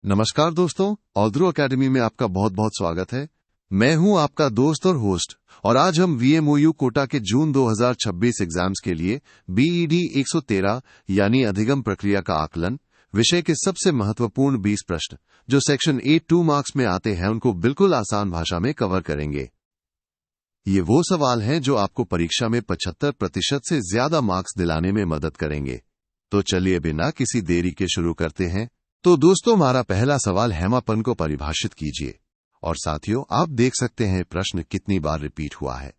नमस्कार दोस्तों, ऑल्ड्रो एकेडमी में आपका बहुत बहुत स्वागत है। मैं हूं आपका दोस्त और होस्ट, और आज हम VMOU कोटा के जून 2026 एग्जाम्स के लिए BED 113 यानी अधिगम प्रक्रिया का आकलन विषय के सबसे महत्वपूर्ण 20 प्रश्न जो सेक्शन 8-2 मार्क्स में आते हैं उनको बिल्कुल आसान भाषा में कवर करेंगे। ये वो सवाल हैं जो आपको परीक्षा में 75% से ज्यादा मार्क्स दिलाने में मदद करेंगे। तो चलिए बिना किसी देरी के शुरू करते हैं। तो दोस्तों, हमारा पहला सवाल हेमापन को परिभाषित कीजिए। और साथियों, आप देख सकते हैं प्रश्न कितनी बार रिपीट हुआ है।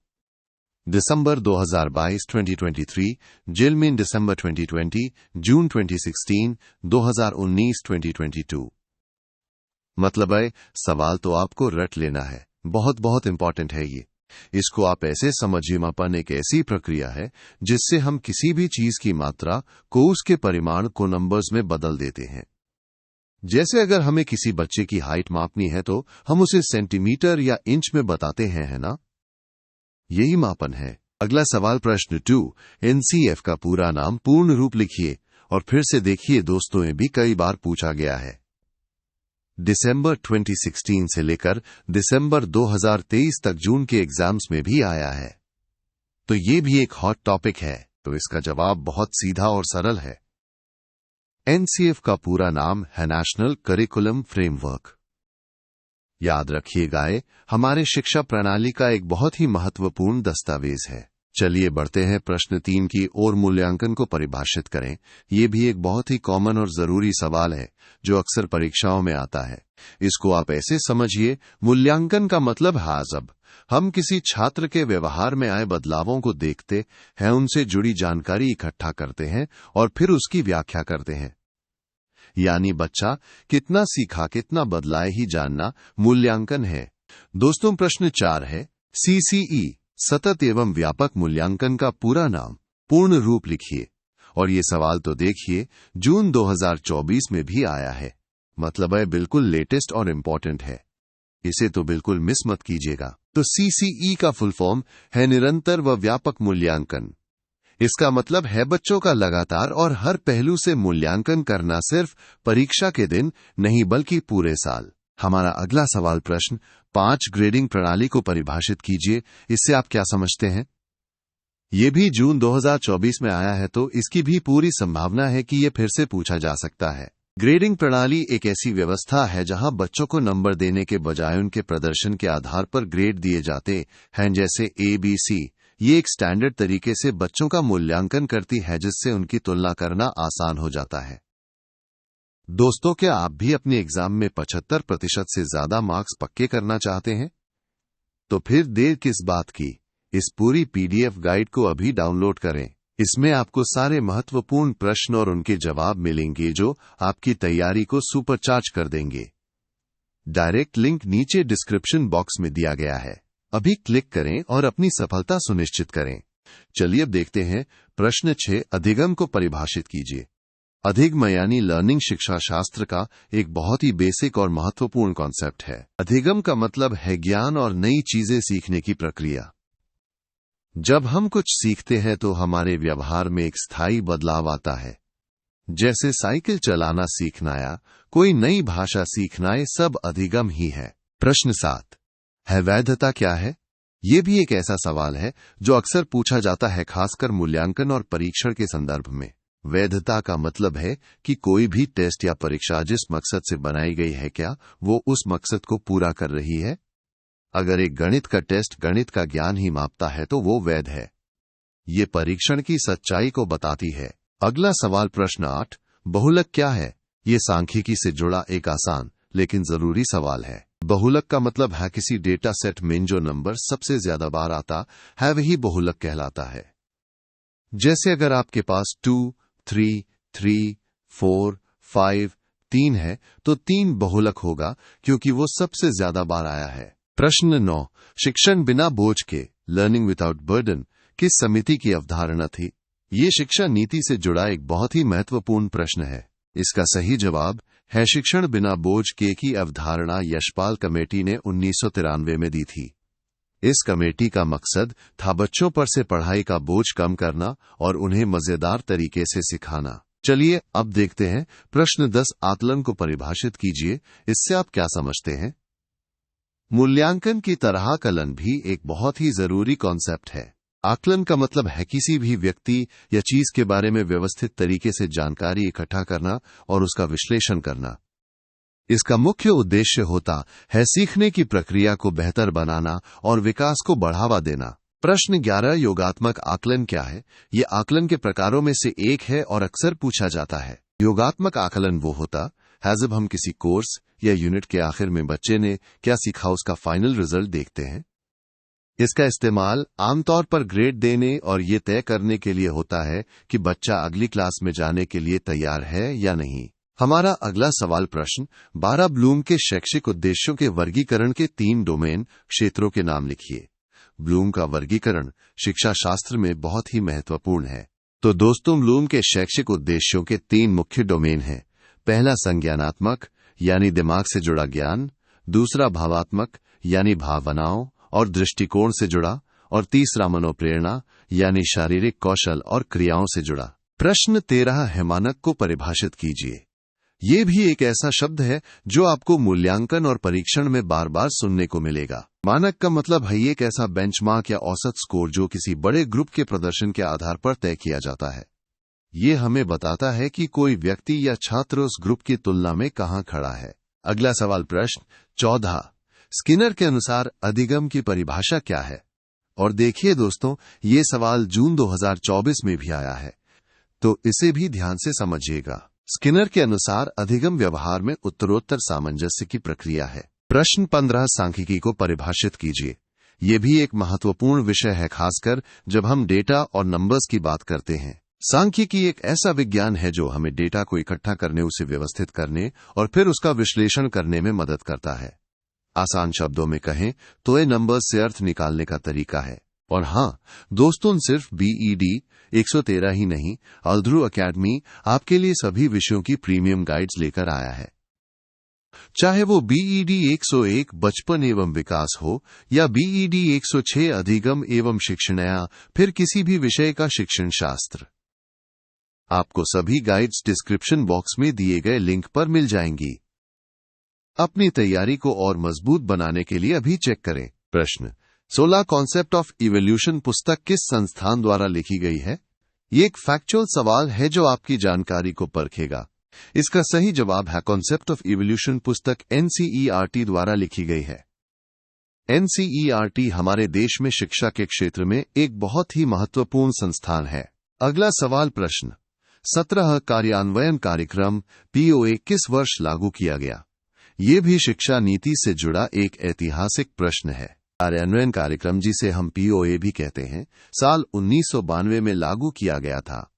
दिसंबर 2022 2023, जिलमिन दिसंबर 2020, जून 2016, 2019 2022। मतलब है, सवाल तो आपको रट लेना है। बहुत बहुत इंपॉर्टेंट है ये। इसको आप ऐसे समझिए, मापन एक ऐसी प्रक्रिया है जिससे हम किसी भी चीज की मात्रा को उसके परिमाण को नंबर्स में बदल देते हैं। जैसे अगर हमें किसी बच्चे की हाइट मापनी है तो हम उसे सेंटीमीटर या इंच में बताते हैं, है ना? यही मापन है। अगला सवाल प्रश्न 2, NCF का पूरा नाम पूर्ण रूप लिखिए। और फिर से देखिए दोस्तों, ये भी कई बार पूछा गया है। दिसंबर 2016 से लेकर दिसंबर 2023 तक जून के एग्जाम्स में भी आया है। तो ये भी एक हॉट टॉपिक है। तो इसका जवाब बहुत सीधा और सरल है। NCF का पूरा नाम है नेशनल करिकुलम फ्रेमवर्क। याद रखिएगा, ये हमारे शिक्षा प्रणाली का एक बहुत ही महत्वपूर्ण दस्तावेज है। चलिए बढ़ते हैं प्रश्न 3 की ओर। मूल्यांकन को परिभाषित करें। ये भी एक बहुत ही कॉमन और जरूरी सवाल है जो अक्सर परीक्षाओं में आता है। इसको आप ऐसे समझिए, मूल्यांकन का मतलब है जब हम किसी छात्र के व्यवहार में आए बदलावों को देखते हैं, उनसे जुड़ी जानकारी इकट्ठा करते हैं और फिर उसकी व्याख्या करते हैं। यानी बच्चा कितना सीखा, कितना बदलाए ही जानना मूल्यांकन है। दोस्तों, प्रश्न 4 है CCE सतत एवं व्यापक मूल्यांकन का पूरा नाम पूर्ण रूप लिखिए। और ये सवाल तो देखिए जून 2024 में भी आया है। मतलब है बिल्कुल लेटेस्ट और इम्पोर्टेंट है। इसे तो बिल्कुल मिस मत कीजिएगा। तो CCE का फुल फॉर्म है निरंतर व व्यापक मूल्यांकन। इसका मतलब है बच्चों का लगातार और हर पहलू से मूल्यांकन करना, सिर्फ परीक्षा के दिन नहीं बल्कि पूरे साल। हमारा अगला सवाल प्रश्न 5, ग्रेडिंग प्रणाली को परिभाषित कीजिए। इससे आप क्या समझते हैं? यह भी जून 2024 में आया है, तो इसकी भी पूरी संभावना है कि यह फिर से पूछा जा सकता है। ग्रेडिंग प्रणाली एक ऐसी व्यवस्था है जहां बच्चों को नंबर देने के बजाय उनके प्रदर्शन के आधार पर ग्रेड दिए जाते हैं, जैसे ABC। ये एक स्टैंडर्ड तरीके से बच्चों का मूल्यांकन करती है जिससे उनकी तुलना करना आसान हो जाता है। दोस्तों, क्या आप भी अपने एग्जाम में 75% से ज्यादा मार्क्स पक्के करना चाहते हैं? तो फिर देर किस बात की, इस पूरी PDF गाइड को अभी डाउनलोड करें। इसमें आपको सारे महत्वपूर्ण प्रश्न और उनके जवाब मिलेंगे जो आपकी तैयारी को सुपरचार्ज कर देंगे। डायरेक्ट लिंक नीचे डिस्क्रिप्शन बॉक्स में दिया गया है। अभी क्लिक करें और अपनी सफलता सुनिश्चित करें। चलिए अब देखते हैं प्रश्न 6, अधिगम को परिभाषित कीजिए। अधिगम यानी लर्निंग शिक्षा शास्त्र का एक बहुत ही बेसिक और महत्वपूर्ण कॉन्सेप्ट है। अधिगम का मतलब है ज्ञान और नई चीजें सीखने की प्रक्रिया। जब हम कुछ सीखते हैं तो हमारे व्यवहार में एक स्थायी बदलाव आता है। जैसे साइकिल चलाना सीखना या कोई नई भाषा सीखना, ये सब अधिगम ही है। प्रश्न 7 है वैधता क्या है? ये भी एक ऐसा सवाल है जो अक्सर पूछा जाता है, खासकर मूल्यांकन और परीक्षण के संदर्भ में। वैधता का मतलब है कि कोई भी टेस्ट या परीक्षा जिस मकसद से बनाई गई है, क्या वो उस मकसद को पूरा कर रही है? अगर एक गणित का टेस्ट गणित का ज्ञान ही मापता है तो वो वैध है। ये परीक्षण की सच्चाई को बताती है। अगला सवाल प्रश्न 8, बहुलक क्या है? ये सांख्यिकी से जुड़ा एक आसान लेकिन जरूरी सवाल है। बहुलक का मतलब है किसी डेटा सेट में जो नंबर सबसे ज्यादा बार आता है वही बहुलक कहलाता है। जैसे अगर आपके पास 2, 3, 3, 4, 5, 3 है तो 3 बहुलक होगा क्योंकि वो सबसे ज्यादा बार आया है। प्रश्न 9, शिक्षण बिना बोझ के, लर्निंग विदाउट बर्डन, किस समिति की अवधारणा थी? ये शिक्षा नीति से जुड़ा एक बहुत ही महत्वपूर्ण प्रश्न है। इसका सही जवाब है शिक्षण बिना बोझ के की अवधारणा यशपाल कमेटी ने 1993 में दी थी। इस कमेटी का मकसद था बच्चों पर से पढ़ाई का बोझ कम करना और उन्हें मजेदार तरीके से सिखाना। चलिए अब देखते हैं प्रश्न 10 आकलन को परिभाषित कीजिए। इससे आप क्या समझते हैं? मूल्यांकन की तरह कलन भी एक बहुत ही जरूरी कॉन्सेप्ट है। आकलन का मतलब है किसी भी व्यक्ति या चीज के बारे में व्यवस्थित तरीके से जानकारी इकट्ठा करना और उसका विश्लेषण करना। इसका मुख्य उद्देश्य होता है सीखने की प्रक्रिया को बेहतर बनाना और विकास को बढ़ावा देना। प्रश्न 11 योगात्मक आकलन क्या है? ये आकलन के प्रकारों में से एक है और अक्सर पूछा जाता है। योगात्मक आकलन वो होता है जब हम किसी कोर्स या यूनिट के आखिर में बच्चे ने क्या सीखा उसका फाइनल रिजल्ट देखते हैं। इसका इस्तेमाल आमतौर पर ग्रेड देने और ये तय करने के लिए होता है कि बच्चा अगली क्लास में जाने के लिए तैयार है या नहीं। हमारा अगला सवाल प्रश्न 12 ब्लूम के शैक्षिक उद्देश्यों के वर्गीकरण के 3 डोमेन क्षेत्रों के नाम लिखिए। ब्लूम का वर्गीकरण शिक्षा शास्त्र में बहुत ही महत्वपूर्ण है। तो दोस्तों, ब्लूम के शैक्षिक उद्देश्यों के 3 मुख्य डोमेन हैं। पहला संज्ञानात्मक यानी दिमाग से जुड़ा ज्ञान, दूसरा भावात्मक यानी भावनाओं और दृष्टिकोण से जुड़ा, और तीसरा मनोप्रेरणा यानी शारीरिक कौशल और क्रियाओं से जुड़ा। प्रश्न 13 है मानक को परिभाषित कीजिए। ये भी एक ऐसा शब्द है जो आपको मूल्यांकन और परीक्षण में बार बार सुनने को मिलेगा। मानक का मतलब है एक ऐसा बेंचमार्क या औसत स्कोर जो किसी बड़े ग्रुप के प्रदर्शन के आधार पर तय किया जाता है। ये हमें बताता है कि कोई व्यक्ति या छात्र उस ग्रुप की तुलना में कहां खड़ा है। अगला सवाल प्रश्न 14 स्किनर के अनुसार अधिगम की परिभाषा क्या है? और देखिए दोस्तों, ये सवाल जून 2024 में भी आया है, तो इसे भी ध्यान से समझिएगा। स्किनर के अनुसार अधिगम व्यवहार में उत्तरोत्तर सामंजस्य की प्रक्रिया है। प्रश्न 15 सांख्यिकी को परिभाषित कीजिए। यह भी एक महत्वपूर्ण विषय है, खासकर जब हम डेटा और नंबर्स की बात करते हैं। सांख्यिकी एक ऐसा विज्ञान है जो हमें डेटा को इकट्ठा करने, उसे व्यवस्थित करने और फिर उसका विश्लेषण करने में मदद करता है। आसान शब्दों में कहें तो ये नंबर्स से अर्थ निकालने का तरीका है। और हाँ दोस्तों, सिर्फ BED 113 ही नहीं, अल्ध्रू अकेडमी आपके लिए सभी विषयों की प्रीमियम गाइड्स लेकर आया है। चाहे वो BED 101 बचपन एवं विकास हो या BED 106 अधिगम एवं शिक्षण या फिर किसी भी विषय का शिक्षण शास्त्र, आपको सभी गाइड्स डिस्क्रिप्शन बॉक्स में दिए गए लिंक पर मिल जाएंगी। अपनी तैयारी को और मजबूत बनाने के लिए अभी चेक करें। प्रश्न 16 कॉन्सेप्ट ऑफ इवोल्यूशन पुस्तक किस संस्थान द्वारा लिखी गई है? ये एक फैक्चुअल सवाल है जो आपकी जानकारी को परखेगा। इसका सही जवाब है कॉन्सेप्ट ऑफ इवोल्यूशन पुस्तक NCERT द्वारा लिखी गई है। NCERT हमारे देश में शिक्षा के क्षेत्र में एक बहुत ही महत्वपूर्ण संस्थान है। अगला सवाल प्रश्न 17 कार्यान्वयन कार्यक्रम POA किस वर्ष लागू किया गया? ये भी शिक्षा नीति से जुड़ा एक ऐतिहासिक प्रश्न है। कार्यान्वयन कार्यक्रम, जिसे हम POA भी कहते हैं, साल 1992 में लागू किया गया था।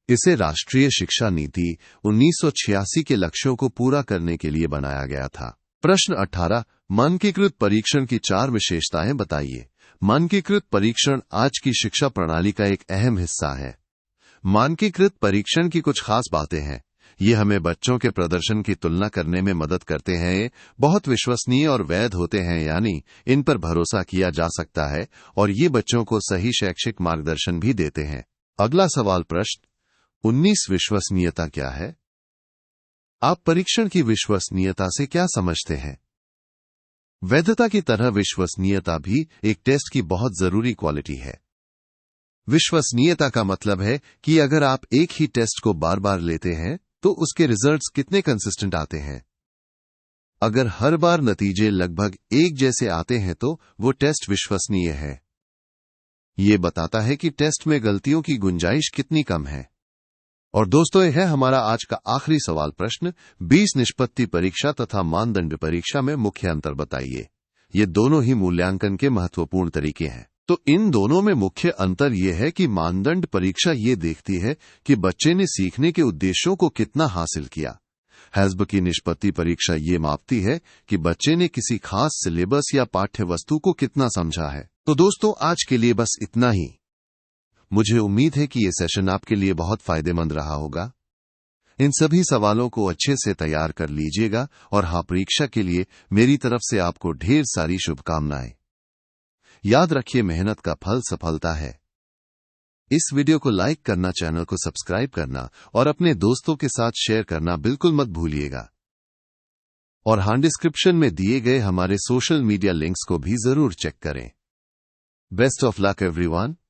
इसे राष्ट्रीय शिक्षा नीति 1986 के लक्ष्यों को पूरा करने के लिए बनाया गया था। प्रश्न 18 मानकीकृत परीक्षण की 4 विशेषताएं बताइए। मानकीकृत परीक्षण आज की शिक्षा प्रणाली का एक अहम हिस्सा है। मानकीकृत परीक्षण की कुछ खास बातें हैं। ये हमें बच्चों के प्रदर्शन की तुलना करने में मदद करते हैं। ये बहुत विश्वसनीय और वैध होते हैं, यानी इन पर भरोसा किया जा सकता है और ये बच्चों को सही शैक्षिक मार्गदर्शन भी देते हैं। अगला सवाल प्रश्न 19 विश्वसनीयता क्या है? आप परीक्षण की विश्वसनीयता से क्या समझते हैं? वैधता की तरह विश्वसनीयता भी एक टेस्ट की बहुत जरूरी क्वालिटी है। विश्वसनीयता का मतलब है कि अगर आप एक ही टेस्ट को बार बार लेते हैं तो उसके रिजल्ट्स कितने कंसिस्टेंट आते हैं। अगर हर बार नतीजे लगभग एक जैसे आते हैं तो वो टेस्ट विश्वसनीय है। ये बताता है कि टेस्ट में गलतियों की गुंजाइश कितनी कम है। और दोस्तों, यह है हमारा आज का आखिरी सवाल प्रश्न 20 निष्पत्ति परीक्षा तथा मानदंड परीक्षा में मुख्य अंतर बताइए। ये दोनों ही मूल्यांकन के महत्वपूर्ण तरीके हैं। तो इन दोनों में मुख्य अंतर यह है कि मानदंड परीक्षा ये देखती है कि बच्चे ने सीखने के उद्देश्यों को कितना हासिल किया। हैज़ब की निष्पत्ति परीक्षा ये मापती है कि बच्चे ने किसी खास सिलेबस या पाठ्य वस्तु को कितना समझा है। तो दोस्तों, आज के लिए बस इतना ही। मुझे उम्मीद है कि ये सेशन आपके लिए बहुत फायदेमंद रहा होगा। इन सभी सवालों को अच्छे से तैयार कर लीजिएगा और हाँ, परीक्षा के लिए मेरी तरफ से आपको ढेर सारी शुभकामनाएं। याद रखिए, मेहनत का फल सफलता है। इस वीडियो को लाइक करना, चैनल को सब्सक्राइब करना और अपने दोस्तों के साथ शेयर करना बिल्कुल मत भूलिएगा। और हाँ, डिस्क्रिप्शन में दिए गए हमारे सोशल मीडिया लिंक्स को भी जरूर चेक करें। Best of luck everyone.